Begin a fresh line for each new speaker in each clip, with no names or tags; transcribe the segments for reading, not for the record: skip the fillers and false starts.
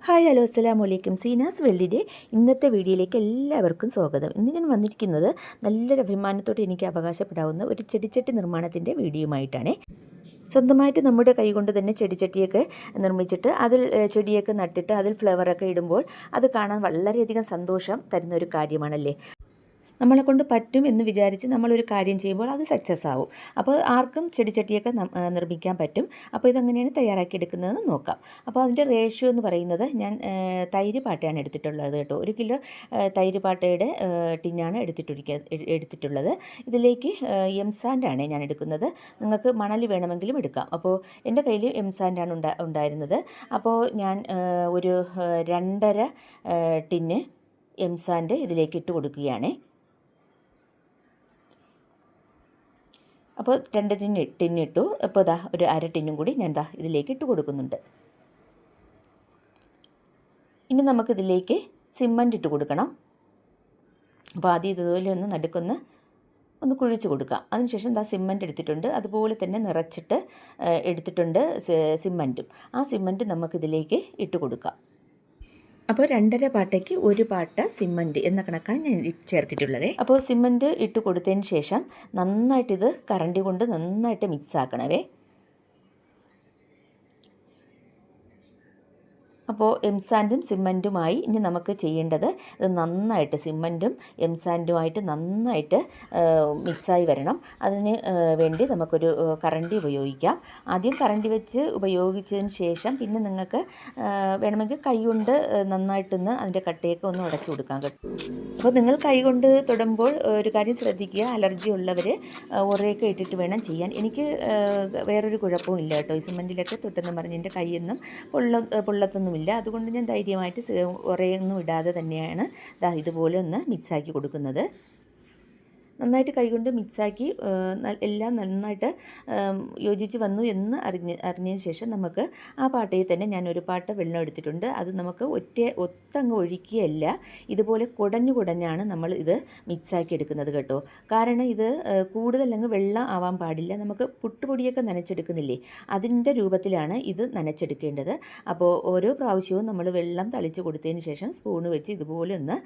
Hi hello അസ്സലാമു അലൈക്കും. സീനാസ് വെള്ളിയുടെ ഇന്നത്തെ വീഡിയോയിലേക്ക് എല്ലാവർക്കും സ്വാഗതം. ഇന്ന് ഞാൻ വന്നിരിക്കുന്നത് നല്ലൊരു അഭിമാനത്തോടെ എനിക്ക് അവകാശപ്പെടാവുന്ന ഒരു ചെടിച്ചട്ടി നിർമ്മാണത്തിൻ്റെ വീഡിയോയുമായിട്ടാണ്. സ്വന്തമായിട്ട് നമ്മുടെ കൈകൊണ്ട് തന്നെ ചെടിച്ചട്ടിയൊക്കെ നിർമ്മിച്ചിട്ട് അതിൽ ചെടിയൊക്കെ നട്ടിട്ട് അതിൽ ഫ്ലവറൊക്കെ ഇടുമ്പോൾ അത് കാണാൻ വളരെയധികം സന്തോഷം തരുന്ന ഒരു കാര്യമാണല്ലേ. നമ്മളെക്കൊണ്ട് പറ്റും എന്ന് വിചാരിച്ച് നമ്മളൊരു കാര്യം ചെയ്യുമ്പോൾ അത് സക്സസ് ആവും. അപ്പോൾ ആർക്കും ചെടിച്ചട്ടിയൊക്കെ നിർമ്മിക്കാൻ പറ്റും. അപ്പോൾ ഇതെങ്ങനെയാണ് തയ്യാറാക്കിയെടുക്കുന്നതെന്ന് നോക്കാം. അപ്പോൾ അതിൻ്റെ റേഷ്യോ എന്ന് പറയുന്നത് ഞാൻ തൈര് പാട്ടയാണ് എടുത്തിട്ടുള്ളത് കേട്ടോ. 1 കിലോ തൈര് പാട്ടയുടെ ടിന്നാണ് എടുത്തിട്ടുള്ളത്. ഇതിലേക്ക് എംസാൻഡാണ് ഞാൻ എടുക്കുന്നത്. നിങ്ങൾക്ക് മണൽ വേണമെങ്കിലും എടുക്കാം. അപ്പോൾ എൻ്റെ കയ്യിൽ എംസാൻഡാണ് ഉണ്ടായിരുന്നത്. അപ്പോൾ ഞാൻ ഒരു 2.5 ടിന്ന് എംസാൻഡ് ഇതിലേക്ക് ഇട്ട് കൊടുക്കുകയാണ്. അപ്പോൾ 2 ടിന്നിട്ടു. അപ്പോൾ ഒരു 1/2 ടിന്നും കൂടി ഞാൻ ഇതിലേക്ക് ഇട്ട് കൊടുക്കുന്നുണ്ട്. ഇനി നമുക്കിതിലേക്ക് സിമൻറ്റ് ഇട്ട് കൊടുക്കണം. അപ്പോൾ ആദ്യം ഇതുപോലെ ഒന്ന് ഒന്ന് കുഴിച്ച് കൊടുക്കാം. അതിനുശേഷം സിമൻറ്റ് എടുത്തിട്ടുണ്ട്. അതുപോലെ തന്നെ നിറച്ചിട്ട് എടുത്തിട്ടുണ്ട് സിമൻറ്റും. ആ സിമൻറ്റ് നമുക്കിതിലേക്ക് ഇട്ട് കൊടുക്കാം. അപ്പോൾ 2.5 പാട്ടയ്ക്ക് 1 പാട്ട സിമൻറ്റ് എന്ന കണക്കാണ് ഞാൻ ചേർത്തിട്ടുള്ളത്. അപ്പോൾ സിമൻറ്റ് ഇട്ട് കൊടുത്തതിന് ശേഷം നന്നായിട്ടിത് കറണ്ടി കൊണ്ട് നന്നായിട്ട് മിക്സ് ആക്കണവേ. അപ്പോൾ എംസാൻഡും സിമൻറ്റുമായി ഇനി നമുക്ക് ചെയ്യേണ്ടത് ഇത് നന്നായിട്ട് സിമൻറ്റും എംസാൻഡുമായിട്ട് നന്നായിട്ട് മിക്സായി വരണം. അതിന് വേണ്ടി നമുക്കൊരു കറണ്ടി ഉപയോഗിക്കാം. ആദ്യം കറണ്ടി വെച്ച് ഉപയോഗിച്ചതിന് ശേഷം പിന്നെ നിങ്ങൾക്ക് വേണമെങ്കിൽ കൈകൊണ്ട് നന്നായിട്ടൊന്ന് അതിൻ്റെ കട്ടയൊക്കെ ഒന്ന് ഉടച്ചു കൊടുക്കാൻ പറ്റും. അപ്പോൾ നിങ്ങൾ കൈകൊണ്ട് തൊടുമ്പോൾ ഒരു കാര്യം ശ്രദ്ധിക്കുക, അലർജി ഉള്ളവർ ഉറയൊക്കെ ഇട്ടിട്ട് വേണം ചെയ്യാൻ. എനിക്ക് വേറൊരു കുഴപ്പവും ഇല്ല കേട്ടോ. ഈ സിമൻറ്റിലൊക്കെ തൊട്ടെന്ന് പറഞ്ഞ് എൻ്റെ കൈയൊന്നും പൊള്ളത്തൊന്നും ഇല്ല. അതുകൊണ്ട് ഞാൻ ധൈര്യമായിട്ട് ഉറയൊന്നും ഇടാതെ തന്നെയാണ് ഇതുപോലെ ഒന്ന് മിക്സാക്കി കൊടുക്കുന്നത്. നന്നായിട്ട് കൈകൊണ്ട് മിക്സാക്കി എല്ലാം നന്നായിട്ട് യോജിച്ച് വന്നു എന്ന് അറിഞ്ഞതിന് ശേഷം നമുക്ക് ആ പാട്ടയിൽ തന്നെ ഞാൻ 1 പാട്ട വെള്ളം എടുത്തിട്ടുണ്ട്. അത് നമുക്ക് ഒത്തങ്ങ് ഒഴിക്കുകയല്ല, ഇതുപോലെ കുടഞ്ഞാണ് നമ്മൾ ഇത് മിക്സാക്കി എടുക്കുന്നത് കേട്ടോ. കാരണം ഇത് കൂടുതലങ്ങ് വെള്ളം ആവാൻ പാടില്ല. നമുക്ക് പുട്ടുപൊടിയൊക്കെ നനച്ചെടുക്കുന്നില്ലേ, അതിൻ്റെ രൂപത്തിലാണ് ഇത് നനച്ചെടുക്കേണ്ടത്. അപ്പോൾ ഓരോ പ്രാവശ്യവും നമ്മൾ വെള്ളം തളിച്ച് കൊടുത്തതിന് ശേഷം സ്പൂണ് വെച്ച് ഇതുപോലെ ഒന്ന്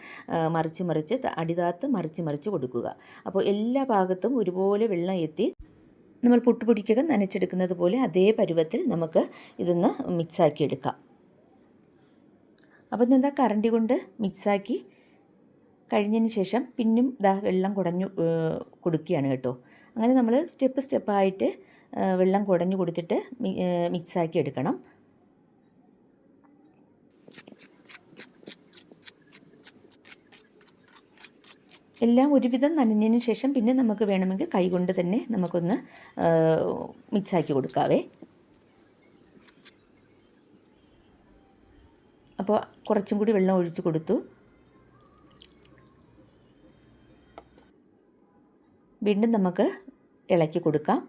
മറിച്ച് അടിതാത്ത് മറിച്ച് കൊടുക്കുക. അപ്പോൾ എല്ലാ ഭാഗത്തും ഒരുപോലെ വെള്ളം എത്തി നമ്മൾ പുട്ടുപൊടിക്കൊക്കെ നനച്ചെടുക്കുന്നത് പോലെ അതേ പരുവത്തിൽ നമുക്ക് ഇതൊന്ന് മിക്സാക്കി എടുക്കാം. അപ്പോൾ ഞാൻ കറണ്ടി കൊണ്ട് മിക്സാക്കി കഴിഞ്ഞതിന് ശേഷം പിന്നും വെള്ളം കുടഞ്ഞു കൊടുക്കുകയാണ് കേട്ടോ. അങ്ങനെ നമ്മൾ സ്റ്റെപ്പായിട്ട് വെള്ളം കുടഞ്ഞു കൊടുത്തിട്ട് മിക്സാക്കി എടുക്കണം. എല്ലാം ഒരുവിധം നനഞ്ഞതിന് ശേഷം പിന്നെ നമുക്ക് വേണമെങ്കിൽ കൈകൊണ്ട് തന്നെ നമുക്കൊന്ന് മിക്സാക്കി കൊടുക്കാവേ. അപ്പോൾ കുറച്ചും കൂടി വെള്ളം ഒഴിച്ച് കൊടുത്തു. വീണ്ടും നമുക്ക് ഇളക്കി കൊടുക്കാം.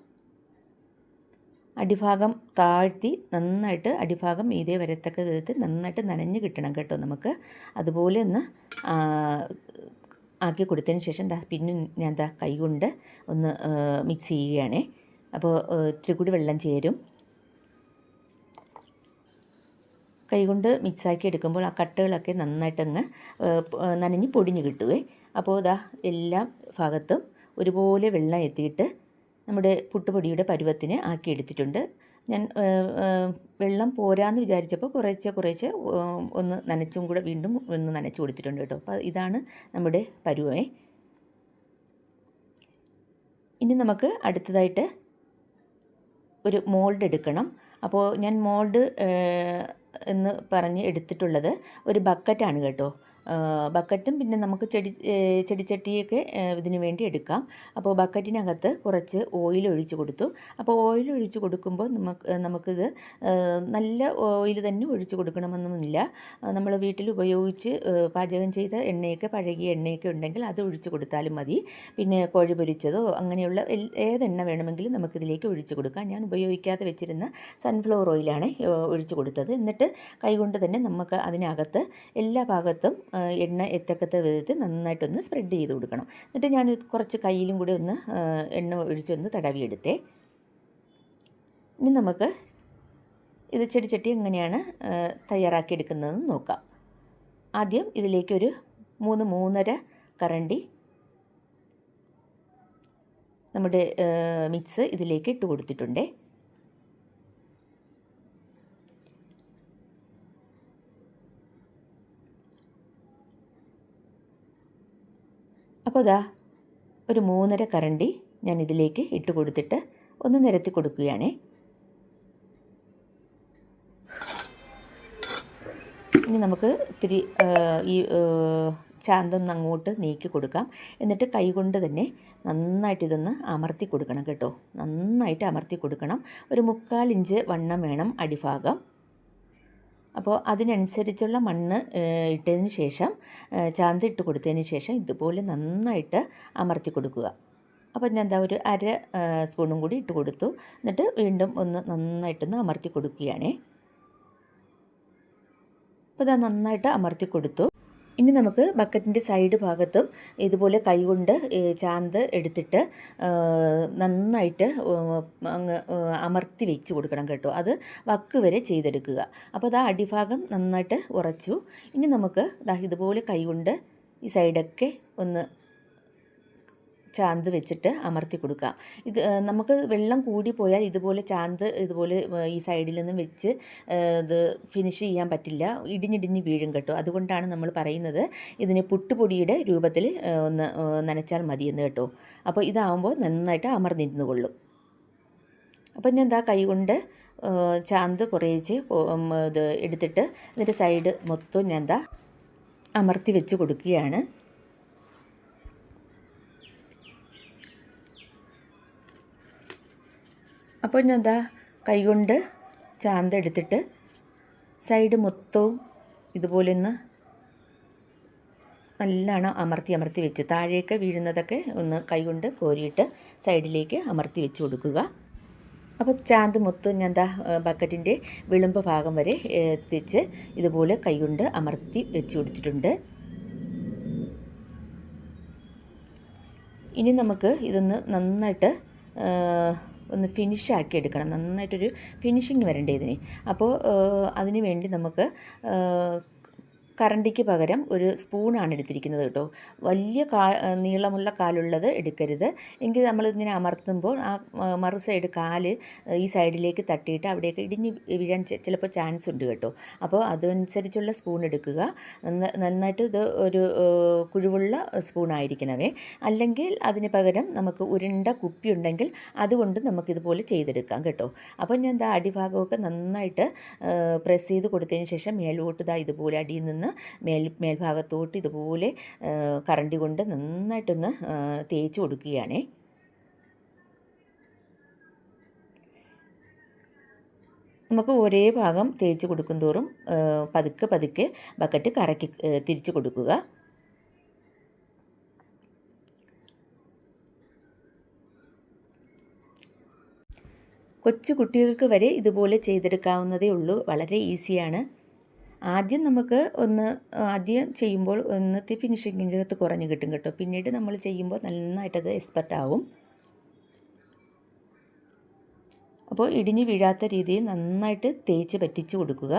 അടിഭാഗം താഴ്ത്തി നന്നായിട്ട് അടിഭാഗം മീതെ വരത്തക്ക വിധത്തിൽ നന്നായിട്ട് നനഞ്ഞ് കിട്ടണം കേട്ടോ. നമുക്ക് അതുപോലെ ഒന്ന് ആക്കി കൊടുത്തതിന് ശേഷം പിന്നെ ഞാൻ കൈകൊണ്ട് ഒന്ന് മിക്സ് ചെയ്യുകയാണേ. അപ്പോൾ ഇത്തിരി കൂടി വെള്ളം ചേരും. കൈകൊണ്ട് മിക്സാക്കി എടുക്കുമ്പോൾ ആ കട്ടകളൊക്കെ നന്നായിട്ടങ്ങ് നനഞ്ഞ് പൊടിഞ്ഞ് കിട്ടുവേ. അപ്പോൾ എല്ലാ ഭാഗത്തും ഒരുപോലെ വെള്ളം എത്തിയിട്ട് നമ്മുടെ പുട്ടുപൊടിയുടെ പരുവത്തിന് ആക്കി എടുത്തിട്ടുണ്ട്. ഞാൻ വെള്ളം പോരാന്ന് വിചാരിച്ചപ്പോൾ കുറേശ്ശെ ഒന്ന് നനച്ചും കൂടെ വീണ്ടും ഒന്ന് നനച്ച് കൊടുത്തിട്ടുണ്ട് കേട്ടോ. അപ്പോൾ ഇതാണ് നമ്മുടെ പരുവേ. ഇനി നമുക്ക് അടുത്തതായിട്ട് ഒരു മോൾഡ് എടുക്കണം. അപ്പോൾ ഞാൻ മോൾഡ് എന്ന് പറഞ്ഞ് എടുത്തിട്ടുള്ളത് ഒരു ബക്കറ്റാണ് കേട്ടോ. ബക്കറ്റും പിന്നെ നമുക്ക് ചെടിച്ചട്ടിയൊക്കെ ഇതിനു വേണ്ടി എടുക്കാം. അപ്പോൾ ബക്കറ്റിനകത്ത് കുറച്ച് ഓയിൽ ഒഴിച്ച് കൊടുത്തു. അപ്പോൾ ഓയിൽ ഒഴിച്ച് കൊടുക്കുമ്പോൾ നമുക്കിത് നല്ല ഓയിൽ തന്നെ ഒഴിച്ച് കൊടുക്കണമെന്നൊന്നുമില്ല. നമ്മൾ വീട്ടിൽ ഉപയോഗിച്ച് പാചകം ചെയ്ത എണ്ണയൊക്കെ പഴകിയ എണ്ണയൊക്കെ ഉണ്ടെങ്കിൽ അത് ഒഴിച്ച് കൊടുത്താലും മതി. പിന്നെ കോഴി പൊരിച്ചതോ അങ്ങനെയുള്ള ഏതെണ്ണ വേണമെങ്കിലും നമുക്കിതിലേക്ക് ഒഴിച്ച് കൊടുക്കാം. ഞാൻ ഉപയോഗിക്കാതെ വെച്ചിരുന്ന സൺഫ്ലവർ ഓയിലാണ് ഒഴിച്ച് കൊടുത്തത്. എന്നിട്ട് കൈകൊണ്ട് തന്നെ നമുക്ക് അതിനകത്ത് എല്ലാ ഭാഗത്തും എണ്ണ എത്തക്കത്ത വിധത്തിൽ നന്നായിട്ടൊന്ന് സ്പ്രെഡ് ചെയ്ത് കൊടുക്കണം. എന്നിട്ട് ഞാൻ കുറച്ച് കയ്യിലും കൂടി ഒന്ന് എണ്ണ ഒഴിച്ചൊന്ന് തടവിയെടുത്തേ. ഇനി നമുക്ക് ഇത് ചെടിച്ചട്ടി എങ്ങനെയാണ് തയ്യാറാക്കിയെടുക്കുന്നതെന്ന് നോക്കാം. ആദ്യം ഇതിലേക്കൊരു 3-3.5 കരണ്ടി നമ്മുടെ മിക്സ് ഇതിലേക്ക് ഇട്ട് കൊടുത്തിട്ടുണ്ട്. അപ്പോൾ ഇതാ ഒരു 3.5 കരണ്ടി ഞാൻ ഇതിലേക്ക് ഇട്ട് കൊടുത്തിട്ട് ഒന്ന് നിരത്തി കൊടുക്കുകയാണ്. ഇനി നമുക്ക് ഇത്തിരി ഈ ചാന്തൊന്ന് അങ്ങോട്ട് നീക്കി കൊടുക്കാം. എന്നിട്ട് കൈകൊണ്ട് തന്നെ നന്നായിട്ട് ഇതൊന്ന് അമർത്തി കൊടുക്കണം കേട്ടോ. നന്നായിട്ട് അമർത്തി കൊടുക്കണം. ഒരു 3/4 ഇഞ്ച് വണ്ണം വേണം അടിഭാഗം. അപ്പോൾ അതിനനുസരിച്ചുള്ള മണ്ണ് ഇട്ടതിന് ശേഷം ചാന്ത് ഇട്ട് കൊടുത്തതിന് ശേഷം ഇതുപോലെ നന്നായിട്ട് അമർത്തി കൊടുക്കുക. അപ്പോൾ ഞാൻ എന്താ ഒരു 1/2 സ്പൂണും കൂടി ഇട്ട് കൊടുത്തു. എന്നിട്ട് വീണ്ടും ഒന്ന് നന്നായിട്ടൊന്ന് അമർത്തി കൊടുക്കുകയാണേ. അപ്പോൾ ഇതാ നന്നായിട്ട് അമർത്തി കൊടുത്തു. ഇനി നമുക്ക് ബക്കറ്റിൻ്റെ സൈഡ് ഭാഗത്തും ഇതുപോലെ കൈകൊണ്ട് ചാന്ത് എടുത്തിട്ട് നന്നായിട്ട് അങ്ങ് അമർത്തി വെച്ച് കൊടുക്കണം കേട്ടോ. അത് വക്ക് വരെ ചെയ്തെടുക്കുക. അപ്പോൾ അത് അടിഭാഗം നന്നായിട്ട് ഉറച്ചു. ഇനി നമുക്ക് ഇതുപോലെ കൈകൊണ്ട് ഈ സൈഡൊക്കെ ഒന്ന് ചാന്ത് വെച്ചിട്ട് അമർത്തി കൊടുക്കാം. ഇത് നമുക്ക് വെള്ളം കൂടി പോയാൽ ഇതുപോലെ ചാന്ത് ഇതുപോലെ ഈ സൈഡിൽ നിന്നും വെച്ച് ഇത് ഫിനിഷ് ചെയ്യാൻ പറ്റില്ല, ഇടിഞ്ഞിടിഞ്ഞ് വീഴും കേട്ടോ. അതുകൊണ്ടാണ് നമ്മൾ പറയുന്നത് ഇതിന് പുട്ടുപൊടിയുടെ രൂപത്തിൽ ഒന്ന് നനച്ചാൽ മതിയെന്ന് കേട്ടോ. അപ്പോൾ ഇതാവുമ്പോൾ നന്നായിട്ട് അമർന്നിരുന്നു കൊള്ളും. അപ്പം ഞാൻ എന്താ കൈ കൊണ്ട് ചാന്ത് കുറേച്ച് ഇത് എടുത്തിട്ട് എന്നിട്ട് സൈഡ് മൊത്തം ഞാൻ എന്താ അമർത്തി വെച്ച് കൊടുക്കുകയാണ്. അപ്പോൾ ഞാൻ എന്താ കൈകൊണ്ട് ചാന്ത് എടുത്തിട്ട് സൈഡ് മൊത്തവും ഇതുപോലെ ഒന്ന് നല്ലോണം അമർത്തി വെച്ച് താഴേക്ക് വീഴുന്നതൊക്കെ ഒന്ന് കൈകൊണ്ട് കോരിയിട്ട് സൈഡിലേക്ക് അമർത്തി വെച്ച് കൊടുക്കുക. അപ്പോൾ ചാന്ത് മൊത്തം ഞാൻ എന്താ ബക്കറ്റിൻ്റെ വിളുമ്പ് ഭാഗം വരെ എത്തിച്ച് ഇതുപോലെ കൈകൊണ്ട് അമർത്തി വെച്ച് കൊടുത്തിട്ടുണ്ട്. ഇനി നമുക്ക് ഇതൊന്ന് നന്നായിട്ട് ഒന്ന് ഫിനിഷാക്കി എടുക്കണം. നന്നായിട്ടൊരു ഫിനിഷിങ് വരണ്ടേ ഇതിന്. അപ്പോൾ അതിന് വേണ്ടി നമുക്ക് കരണ്ടിക്ക് പകരം ഒരു സ്പൂണാണ് എടുത്തിരിക്കുന്നത് കേട്ടോ. വലിയ നീളമുള്ള കാലുള്ളത് എടുക്കരുത്. എങ്കിൽ നമ്മളിങ്ങനെ അമർത്തുമ്പോൾ ആ മറു സൈഡ് കാല് ഈ സൈഡിലേക്ക് തട്ടിയിട്ട് അവിടെയൊക്കെ ഇടിഞ്ഞ് വീഴാൻ ചിലപ്പോൾ ചാൻസ് ഉണ്ട് കേട്ടോ. അപ്പോൾ അതനുസരിച്ചുള്ള സ്പൂൺ എടുക്കുക. നന്നായിട്ട് ഇത് ഒരു കുഴിവുള്ള സ്പൂണായിരിക്കണമേ. അല്ലെങ്കിൽ അതിന് പകരം നമുക്ക് ഉരുണ്ട കുപ്പി ഉണ്ടെങ്കിൽ അതുകൊണ്ട് നമുക്കിതുപോലെ ചെയ്തെടുക്കാം കേട്ടോ. അപ്പോൾ ഞാൻ എന്താ അടിഭാഗമൊക്കെ നന്നായിട്ട് പ്രസ് ചെയ്ത് കൊടുത്തതിന് ശേഷം മേലോട്ട് ഇതുപോലെ അടിയിൽ നിന്ന് മേൽഭാഗത്തോട്ട് ഇതുപോലെ കരണ്ടി കൊണ്ട് നന്നായിട്ടൊന്ന് തേച്ച് കൊടുക്കുകയാണേ. നമുക്ക് ഒരേ ഭാഗം തേച്ച് കൊടുക്കും തോറും പതുക്കെ ബക്കറ്റ് കറക്കി തിരിച്ച് കൊടുക്കുക. കൊച്ചു കുട്ടികൾക്ക് വരെ ഇതുപോലെ ചെയ്തെടുക്കാവുന്നതേ ഉള്ളൂ. വളരെ ഈസിയാണ്. ആദ്യം ചെയ്യുമ്പോൾ ഒന്നത്തെ ഫിനിഷിങ്ങിൻ്റെ അകത്ത് കുറഞ്ഞ് കിട്ടും കേട്ടോ. പിന്നീട് നമ്മൾ ചെയ്യുമ്പോൾ നന്നായിട്ടത് എക്സ്പെർട്ട് ആവും. അപ്പോൾ ഇടിഞ്ഞ് വീഴാത്ത രീതിയിൽ നന്നായിട്ട് തേച്ച് പറ്റിച്ച് കൊടുക്കുക.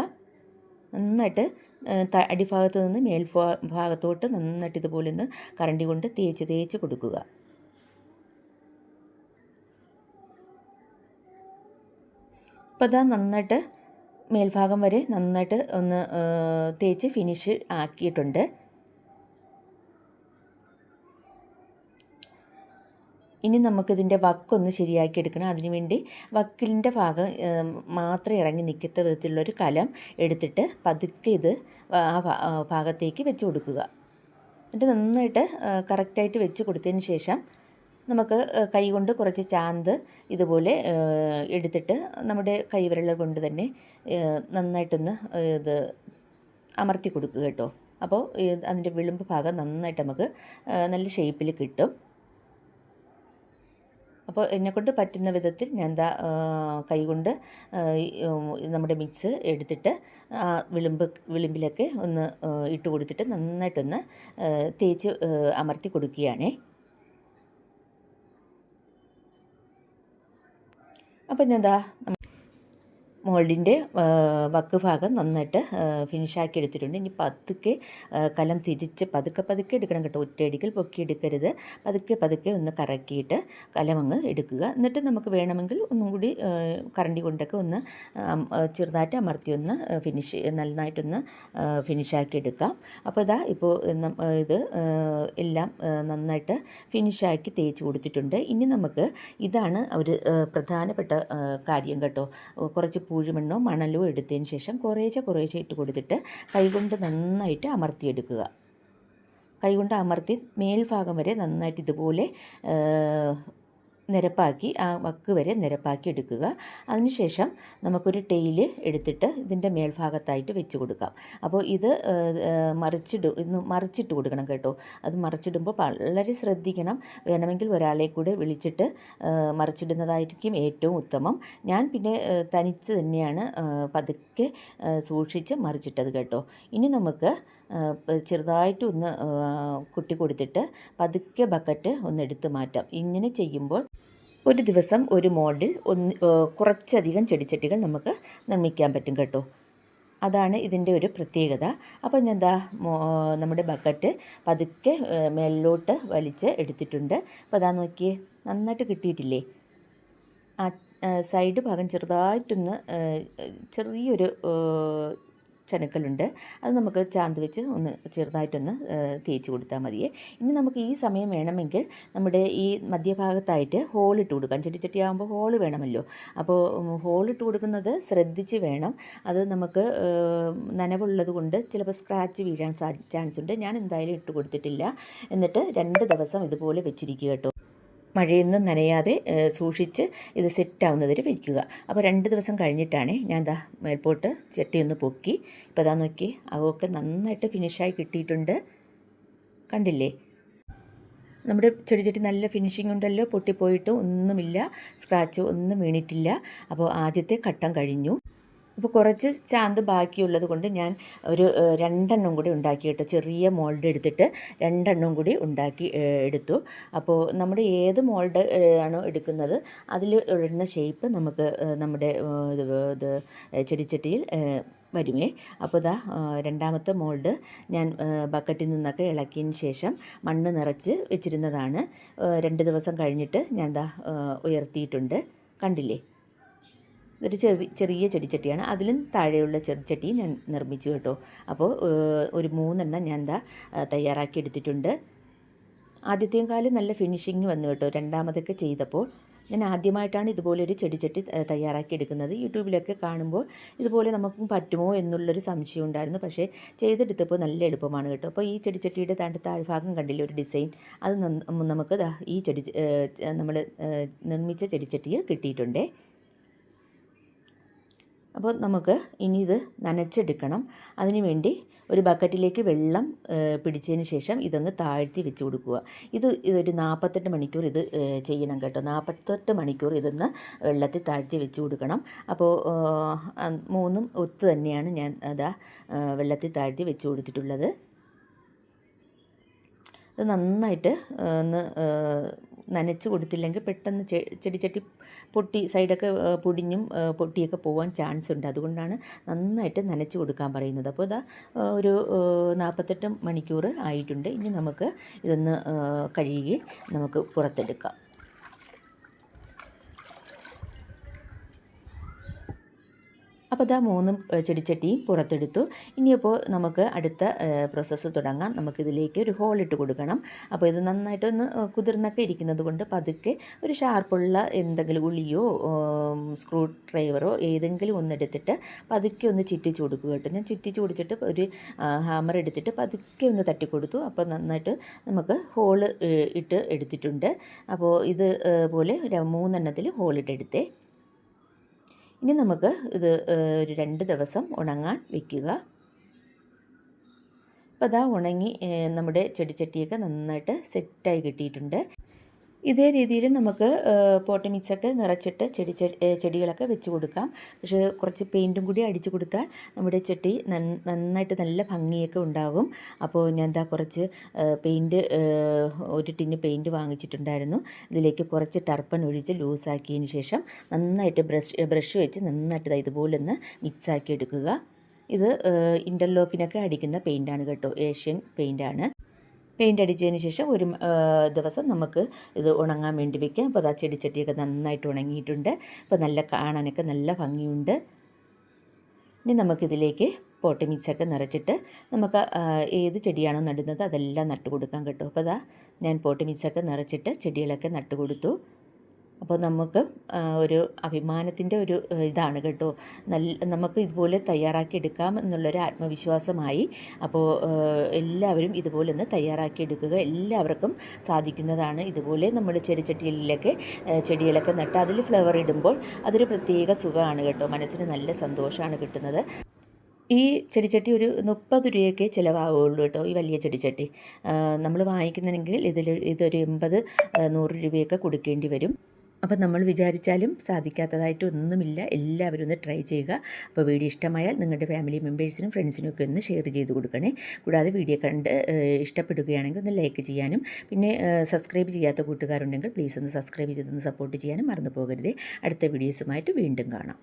നന്നായിട്ട് അടിഭാഗത്ത് നിന്ന് മേൽഭാഗത്തോട്ട് നന്നായിട്ട് ഇതുപോലെ ഒന്ന് കരണ്ടി കൊണ്ട് തേച്ച് കൊടുക്കുക. അപ്പോൾ അതാ നന്നായിട്ട് മേൽഭാഗം വരെ നന്നായിട്ട് ഒന്ന് തേച്ച് ഫിനിഷ് ആക്കിയിട്ടുണ്ട്. ഇനി നമുക്കിതിൻ്റെ വക്കൊന്ന് ശരിയാക്കി എടുക്കണം. അതിനുവേണ്ടി വക്കിലിൻ്റെ ഭാഗം മാത്രം ഇറങ്ങി നിൽക്കത്ത വിധത്തിലുള്ളൊരു കലം എടുത്തിട്ട് പതുക്കെ ഇത് ആ ഭാഗത്തേക്ക് വെച്ച് കൊടുക്കുക. എന്നിട്ട് നന്നായിട്ട് കറക്റ്റായിട്ട് വെച്ച് കൊടുത്തതിന് ശേഷം നമുക്ക് കൈ കൊണ്ട് കുറച്ച് ചാന്ത് ഇതുപോലെ എടുത്തിട്ട് നമ്മുടെ കൈവിരലുകൾ കൊണ്ട് തന്നെ നന്നായിട്ടൊന്ന് ഇത് അമർത്തി കൊടുക്കുക കേട്ടോ. അപ്പോൾ അതിൻ്റെ വിളുമ്പ് ഭാഗം നന്നായിട്ട് നമുക്ക് നല്ല ഷേപ്പിൽ കിട്ടും. അപ്പോൾ എന്നെക്കൊണ്ട് പറ്റുന്ന വിധത്തിൽ ഞാൻ എന്താ കൈകൊണ്ട് നമ്മുടെ മിക്സ് എടുത്തിട്ട് വിളിമ്പിലൊക്കെ ഒന്ന് ഇട്ട് കൊടുത്തിട്ട് നന്നായിട്ടൊന്ന് തേച്ച് അമർത്തി കൊടുക്കുകയാണേ. അപ്പം ഞാൻ എന്താ മോൾഡിൻ്റെ വക്ക് ഭാഗം നന്നായിട്ട് ഫിനിഷാക്കി എടുത്തിട്ടുണ്ട്. ഇനി പതുക്കെ കലം തിരിച്ച് പതുക്കെ എടുക്കണം കേട്ടോ. ഒറ്റയടിക്കൽ പൊക്കി എടുക്കരുത്. പതുക്കെ ഒന്ന് കറക്കിയിട്ട് കലം അങ്ങ് എടുക്കുക. എന്നിട്ട് നമുക്ക് വേണമെങ്കിൽ ഒന്നും കൂടി കറണ്ടി കൊണ്ടൊക്കെ ഒന്ന് ചെറുതായിട്ട് അമർത്തി ഒന്ന് നന്നായിട്ടൊന്ന് ഫിനിഷാക്കി എടുക്കാം. അപ്പോൾ ഇപ്പോൾ ഇത് എല്ലാം നന്നായിട്ട് ഫിനിഷാക്കി തേച്ച് കൊടുത്തിട്ടുണ്ട്. ഇനി നമുക്ക് ഇതാണ് ഒരു പ്രധാനപ്പെട്ട കാര്യം കേട്ടോ. കുറച്ച് പൂഴിമണ്ണോ മണലോ എടുത്തതിന് ശേഷം കുറേശ്ശെ ഇട്ട് കൊടുത്തിട്ട് കൈകൊണ്ട് നന്നായിട്ട് അമർത്തിയെടുക്കുക. കൈകൊണ്ട് അമർത്തി മേൽഭാഗം വരെ നന്നായിട്ട് ഇതുപോലെ നിരപ്പാക്കി ആ വക്ക് വരെ നിരപ്പാക്കി എടുക്കുക. അതിനുശേഷം നമുക്കൊരു ടെയിൽ എടുത്തിട്ട് ഇതിൻ്റെ മേൽഭാഗത്തായിട്ട് വെച്ച് കൊടുക്കാം. അപ്പോൾ ഇത് മറിച്ചിട്ട് കൊടുക്കണം കേട്ടോ. അത് മറിച്ചിടുമ്പോൾ വളരെ ശ്രദ്ധിക്കണം. വേണമെങ്കിൽ ഒരാളെ കൂടെ വിളിച്ചിട്ട് മറിച്ചിടുന്നതായിരിക്കും ഏറ്റവും ഉത്തമം. ഞാൻ പിന്നെ തനിച്ച് തന്നെയാണ് പതുക്കെ സൂക്ഷിച്ച് മറിച്ചിട്ടത് കേട്ടോ. ഇനി നമുക്ക് ചെറുതായിട്ട് ഒന്ന് കുട്ടി കൊടുത്തിട്ട് പതുക്കെ ബക്കറ്റ് ഒന്ന് എടുത്ത് മാറ്റാം. ഇങ്ങനെ ചെയ്യുമ്പോൾ ഒരു ദിവസം ഒരു മോൾഡിൽ കുറച്ചധികം ചെടിച്ചട്ടികൾ നമുക്ക് നിർമ്മിക്കാൻ പറ്റും കേട്ടോ. അതാണ് ഇതിൻ്റെ ഒരു പ്രത്യേകത. അപ്പോൾ ഞാൻ നമ്മുടെ ബക്കറ്റ് പതുക്കെ മേലിലോട്ട് വലിച്ച് എടുത്തിട്ടുണ്ട്. അപ്പോൾ അതാ നോക്കിയേ, നന്നായിട്ട് കിട്ടിയിട്ടില്ലേ? ആ സൈഡ് ഭാഗം ചെറുതായിട്ടൊന്ന് ചെറിയൊരു ചനുക്കലുണ്ട്. അത് നമുക്ക് ചാന്ത് വെച്ച് ഒന്ന് ചെറുതായിട്ടൊന്ന് തേച്ച് കൊടുത്താൽ മതിയേ. ഇനി നമുക്ക് ഈ സമയം വേണമെങ്കിൽ നമ്മുടെ ഈ മധ്യഭാഗത്തായിട്ട് ഹോളിട്ട് കൊടുക്കാം. ചെടിച്ചട്ടിയാകുമ്പോൾ ഹോള് വേണമല്ലോ. അപ്പോൾ ഹോളിട്ട് കൊടുക്കുന്നത് ശ്രദ്ധിച്ച് വേണം. അത് നമുക്ക് നനവുള്ളത് കൊണ്ട് ചിലപ്പോൾ സ്ക്രാച്ച് വീഴാൻ ചാൻസ് ഉണ്ട്. ഞാൻ എന്തായാലും ഇട്ട് കൊടുത്തിട്ടില്ല. എന്നിട്ട് 2 ദിവസം ഇതുപോലെ വെച്ചിരിക്കുക കേട്ടോ. മഴയൊന്നും നനയാതെ സൂക്ഷിച്ച് ഇത് സെറ്റാവുന്നതിന് വയ്ക്കുക. അപ്പോൾ 2 ദിവസം കഴിഞ്ഞിട്ടാണ് ഞാൻ മേൽപോട്ട് ചട്ടിയൊന്ന് പൊക്കി. ഇപ്പോൾ നോക്കി, അതൊക്കെ നന്നായിട്ട് ഫിനിഷായി കിട്ടിയിട്ടുണ്ട്. കണ്ടില്ലേ? നമ്മുടെ ചെടിച്ചട്ടി നല്ല ഫിനിഷിംഗ് ഉണ്ടല്ലോ. പൊട്ടിപ്പോയിട്ടും ഒന്നുമില്ല, സ്ക്രാച്ചോ ഒന്നും വീണിട്ടില്ല. അപ്പോൾ ആദ്യത്തെ ഘട്ടം കഴിഞ്ഞു. അപ്പോൾ കുറച്ച് ചാന്ത് ബാക്കിയുള്ളത് കൊണ്ട് ഞാൻ ഒരു 2 എണ്ണം കൂടി ഉണ്ടാക്കി കേട്ടോ. ചെറിയ മോൾഡ് എടുത്തിട്ട് 2 എണ്ണം കൂടി ഉണ്ടാക്കി എടുത്തു. അപ്പോൾ നമ്മുടെ ഏത് മോൾഡ് ആണോ എടുക്കുന്നത് അതിൽ ഇടുന്ന ഷേപ്പ് നമുക്ക് നമ്മുടെ ഇത് ചെടിച്ചട്ടിയിൽ വരുമേ. അപ്പോൾ രണ്ടാമത്തെ മോൾഡ് ഞാൻ ബക്കറ്റിൽ നിന്നൊക്കെ ഇളക്കിയതിന് ശേഷം മണ്ണ് നിറച്ച് വെച്ചിരുന്നതാണ്. 2 ദിവസം കഴിഞ്ഞിട്ട് ഞാൻ ഉയർത്തിയിട്ടുണ്ട്. കണ്ടില്ലേ? ഒരു ചെറിയ ചെടിച്ചട്ടിയാണ്. അതിലും താഴെയുള്ള ചെടിച്ചട്ടി ഞാൻ നിർമ്മിച്ചു കേട്ടോ. അപ്പോൾ ഒരു 3 എണ്ണം ഞാൻ തയ്യാറാക്കി എടുത്തിട്ടുണ്ട്. ആദ്യത്തെയും കാലം നല്ല ഫിനിഷിങ് വന്നു കേട്ടോ. രണ്ടാമതൊക്കെ ചെയ്തപ്പോൾ ഞാൻ ആദ്യമായിട്ടാണ് ഇതുപോലൊരു ചെടിച്ചട്ടി തയ്യാറാക്കി എടുക്കുന്നത്. യൂട്യൂബിലൊക്കെ കാണുമ്പോൾ ഇതുപോലെ നമുക്കും പറ്റുമോ എന്നുള്ളൊരു സംശയം ഉണ്ടായിരുന്നു. പക്ഷേ ചെയ്തെടുത്തപ്പോൾ നല്ല എളുപ്പമാണ് കേട്ടോ. അപ്പോൾ ഈ ചെടിച്ചട്ടിയുടെ താഴ്ഭാഗം കണ്ടില്ലേ ഒരു ഡിസൈൻ, അത് നമുക്ക് ഈ നമ്മൾ നിർമ്മിച്ച ചെടിച്ചട്ടിയിൽ കിട്ടിയിട്ടുണ്ടേ. അപ്പോൾ നമുക്ക് ഇനി ഇത് നനച്ചെടുക്കണം. അതിനുവേണ്ടി ഒരു ബക്കറ്റിലേക്ക് വെള്ളം പിടിച്ചതിന് ശേഷം ഇതൊന്ന് താഴ്ത്തി വെച്ച് കൊടുക്കുക. ഇതൊരു 48 മണിക്കൂർ ഇത് ചെയ്യണം കേട്ടോ. 48 മണിക്കൂർ ഇതൊന്ന് വെള്ളത്തിൽ താഴ്ത്തി വെച്ച് കൊടുക്കണം. അപ്പോൾ 3ഉം ഒത്ത് തന്നെയാണ് ഞാൻ വെള്ളത്തിൽ താഴ്ത്തി വെച്ച് കൊടുത്തിട്ടുള്ളത്. ഇത് നന്നായിട്ട് ഒന്ന് നനച്ച് കൊടുത്തില്ലെങ്കിൽ പെട്ടെന്ന് ചെടിച്ചട്ടി പൊട്ടി സൈഡൊക്കെ പൊട്ടിയൊക്കെ പോകാൻ ചാൻസ് ഉണ്ട്. അതുകൊണ്ടാണ് നന്നായിട്ട് നനച്ച് കൊടുക്കാൻ പറയുന്നത്. അപ്പോൾ ഒരു 48 മണിക്കൂർ ആയിട്ടുണ്ട്. ഇനി നമുക്ക് ഇതൊന്ന് കഴുകി നമുക്ക് പുറത്തെടുക്കാം. അപ്പോൾ 3 ചെടിച്ചട്ടിയും പുറത്തെടുത്തു. ഇനിയിപ്പോൾ നമുക്ക് അടുത്ത പ്രോസസ്സ് തുടങ്ങാം. നമുക്കിതിലേക്ക് ഒരു ഹോളിട്ട് കൊടുക്കണം. അപ്പോൾ ഇത് നന്നായിട്ടൊന്ന് കുതിർന്നൊക്കെ ഇരിക്കുന്നത് കൊണ്ട് പതുക്കെ ഒരു ഷാർപ്പുള്ള എന്തെങ്കിലും ഉളിയോ സ്ക്രൂ ഡ്രൈവറോ ഏതെങ്കിലും ഒന്നെടുത്തിട്ട് പതുക്കെ ഒന്ന് ചുറ്റിച്ച് കൊടുക്കുക കേട്ടോ. ഞാൻ ചുറ്റിച്ച് കൊടുത്തിട്ട് ഒരു ഹാമർ എടുത്തിട്ട് പതുക്കെ ഒന്ന് തട്ടിക്കൊടുത്തു. അപ്പോൾ നന്നായിട്ട് നമുക്ക് ഹോള് ഇട്ട് എടുത്തിട്ടുണ്ട്. അപ്പോൾ ഇത് പോലെ 3 എണ്ണത്തിൽ ഹോളിട്ടെടുത്തേ. ഇനി നമുക്ക് ഇത് ഒരു 2 ദിവസം ഉണങ്ങാൻ വയ്ക്കുക. അപ്പോൾ ഉണങ്ങി നമ്മുടെ ചെടിച്ചട്ടിയൊക്കെ നന്നായിട്ട് സെറ്റായി കിട്ടിയിട്ടുണ്ട്. ഇതേ രീതിയിൽ നമുക്ക് പോട്ട് മിക്സൊക്കെ നിറച്ചിട്ട് ചെടികളൊക്കെ വെച്ച് കൊടുക്കാം. പക്ഷേ കുറച്ച് പെയിൻറ്റും കൂടി അടിച്ചു കൊടുത്താൽ നമ്മുടെ ചെടി നന്നായിട്ട് നല്ല ഭംഗിയൊക്കെ ഉണ്ടാകും. അപ്പോൾ ഞാൻ എന്താ കുറച്ച് പെയിൻറ്റ് ഒരു ടിന്ന് പെയിൻറ്റ് വാങ്ങിച്ചിട്ടുണ്ടായിരുന്നു. ഇതിലേക്ക് കുറച്ച് ടർപ്പൻ ഒഴിച്ച് ലൂസാക്കിയതിന് ശേഷം നന്നായിട്ട് ബ്രഷ് വെച്ച് നന്നായിട്ട് ഇതുപോലെ ഒന്ന് മിക്സാക്കി എടുക്കുക. ഇത് ഇൻ്റർലോക്കിനൊക്കെ അടിക്കുന്ന പെയിൻറ്റാണ് കേട്ടോ, ഏഷ്യൻ പെയിൻറ്റാണ്. പെയിൻ്റ് അടിച്ചതിന് ശേഷം ഒരു ദിവസം നമുക്ക് ഇത് ഉണങ്ങാൻ വേണ്ടി വയ്ക്കാം. അപ്പോൾ ആ ചെടിച്ചട്ടിയൊക്കെ നന്നായിട്ട് ഉണങ്ങിയിട്ടുണ്ട്. അപ്പോൾ നല്ല കാണാനൊക്കെ നല്ല ഭംഗിയുണ്ട്. ഇനി നമുക്കിതിലേക്ക് പോട്ട് മിക്സൊക്കെ നിറച്ചിട്ട് നമുക്ക് ഏത് ചെടിയാണോ നടുന്നത് അതെല്ലാം നട്ടു കൊടുക്കാം കേട്ടോ. അപ്പോൾ ഞാൻ പോട്ട് മിക്സൊക്കെ നിറച്ചിട്ട് ചെടികളൊക്കെ നട്ടു കൊടുത്തു. അപ്പോൾ നമുക്ക് ഒരു അഭിമാനത്തിൻ്റെ ഒരു ഇതാണ് കേട്ടോ, നമുക്ക് ഇതുപോലെ തയ്യാറാക്കി എടുക്കാം എന്നുള്ളൊരു ആത്മവിശ്വാസമായി. അപ്പോൾ എല്ലാവരും ഇതുപോലെ ഒന്ന് തയ്യാറാക്കി എടുക്കുക. എല്ലാവർക്കും സാധിക്കുന്നതാണ്. ഇതുപോലെ നമ്മൾ ചെടികളൊക്കെ നട്ട് അതിൽ ഫ്ലവർ ഇടുമ്പോൾ അതൊരു പ്രത്യേക സുഖമാണ് കേട്ടോ, മനസ്സിന് നല്ല സന്തോഷമാണ് കിട്ടുന്നത്. ഈ ചെടിച്ചട്ടി ഒരു 30 രൂപയൊക്കെ ചിലവാകുള്ളൂ കേട്ടോ, ഈ വലിയ ചെടിച്ചട്ടി നമ്മൾ വാങ്ങിക്കുന്നെങ്കിൽ ഇതൊരു 80-100 രൂപയൊക്കെ കൊടുക്കേണ്ടി വരും. അപ്പോൾ നമ്മൾ വിചാരിച്ചാലും സാധിക്കാത്തതായിട്ട് ഒന്നുമില്ല. എല്ലാവരും ഒന്ന് ട്രൈ ചെയ്യുക. അപ്പോൾ വീഡിയോ ഇഷ്ടമായാൽ നിങ്ങളുടെ ഫാമിലി മെമ്പേഴ്സിനും ഫ്രണ്ട്സിനും ഒക്കെ ഒന്ന് ഷെയർ ചെയ്ത് കൊടുക്കണേ. കൂടാതെ വീഡിയോ കണ്ട് ഇഷ്ടപ്പെടുകയാണെങ്കിൽ ഒന്ന് ലൈക്ക് ചെയ്യാനും പിന്നെ സബ്സ്ക്രൈബ് ചെയ്യാത്ത കൂട്ടുകാരുണ്ടെങ്കിൽ പ്ലീസ് ഒന്ന് സബ്സ്ക്രൈബ് ചെയ്തൊന്ന് സപ്പോർട്ട് ചെയ്യാനും മറന്നു പോകരുതേ. അടുത്ത വീഡിയോസുമായിട്ട് വീണ്ടും കാണാം.